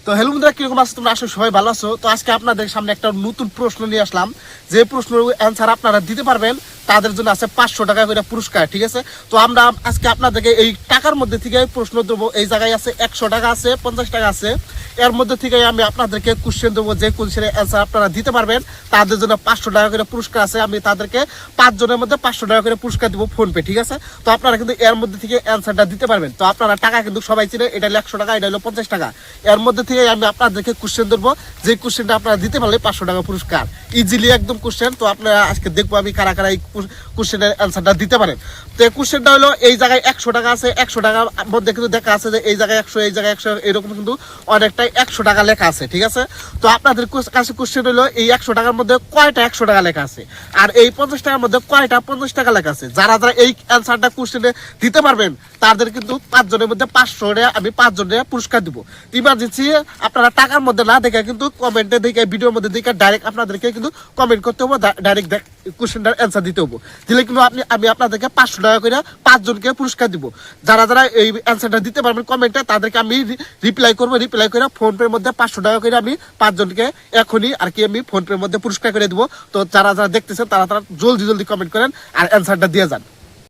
তো হ্যালো বন্ধুরা, কিরকম আছো তোমরা? আসলে সবাই ভালো আছো। তো আজকে আপনাদের সামনে একটা নতুন প্রশ্ন নিয়ে আসলাম, যে প্রশ্নের অ্যান্সার আপনারা দিতে পারবেন তাদের জন্য আছে 500 টাকা করে পুরস্কার। ঠিক আছে, তো আমরা আজকে আপনাদেরকে এই টাকার মধ্যে থেকে প্রশ্ন দেবো। এই জায়গায় আছে 100 টাকা, আছে 50 টাকা আছে। এর মধ্যে থেকে আমি আপনাদেরকে কোশ্চেন দেবো, যে কোশ্চেনের অ্যান্সার আপনারা দিতে পারবেন তাদের জন্য 500 টাকা করে পুরস্কার আছে। আমি তাদেরকে 5 জনের মধ্যে 500 টাকা করে পুরস্কার দেবো ফোনপে। ঠিক আছে, তো আপনারা কিন্তু এর মধ্যে থেকে অ্যান্সারটা দিতে পারবেন। তো আপনারা টাকা কিন্তু সবাই চিনে, এটা হলো 100 টাকা, এটা হলো 50 টাকা। এর মধ্যে থেকে আমি আপনাদেরকে কোশ্চেন ধরবো, যে কোশ্চেনটা আপনারা দিতে পারলে 500 টাকা পুরস্কার। ইজিলি একদম কোশ্চেন। তো আপনারা আজকে দেখবো আমি কারা কারা এই কোশ্চেনের অ্যান্সারটা দিতে পারেন। তো এই কোশ্চেনটা হলো, এই জায়গায় 100 টাকা আছে, 100 টাকার মধ্যে কিন্তু দেখা আছে যে এই জায়গায় 100, এই জায়গায় 100, এরকম কিন্তু অনেকটাই 100 টাকা লেখা আছে। ঠিক আছে, তো আপনাদের কাছে কোশ্চেন হলো, এই 100 টাকার মধ্যে কয়টা 100 টাকা লেখা আছে, আর এই 50 টাকার মধ্যে কয়টা 50 টাকা লেখা আছে। যারা যারা এই অ্যান্সারটা কোশ্চেনে দিতে পারবেন তাদের কিন্তু 5 জনের মধ্যে 500 টাকা আমি 5 জনের পুরস্কার দিব। ইমার্জেন্সি আপনারা টাকার মধ্যে না দেখে কিন্তু কমেন্টে দেখে, ভিডিওর মধ্যে দেখে ডাইরেক্ট আপনাদেরকে কিন্তু কমেন্ট করতে হবে, ডাইরেক্ট কোশ্চেনটার অ্যান্সার দিতে হবে। দিলে কিন্তু আমি আপনাদেরকে 500 টাকা করে 5 জনকে পুরস্কার দিব। যারা যারা এই অ্যান্সারটা দিতে পারবেন কমেন্টে, তাদেরকে আমি রিপ্লাই করবো। রিপ্লাই করে ফোনপের মধ্যে 500 টাকা করে আমি 5 জনকে এখনই আর কি আমি ফোনপের মধ্যে পুরস্কার করে দিব। তো যারা যারা দেখতেছেন তারা জলদি জলদি কমেন্ট করেন আর অ্যান্সারটা দিয়ে যান।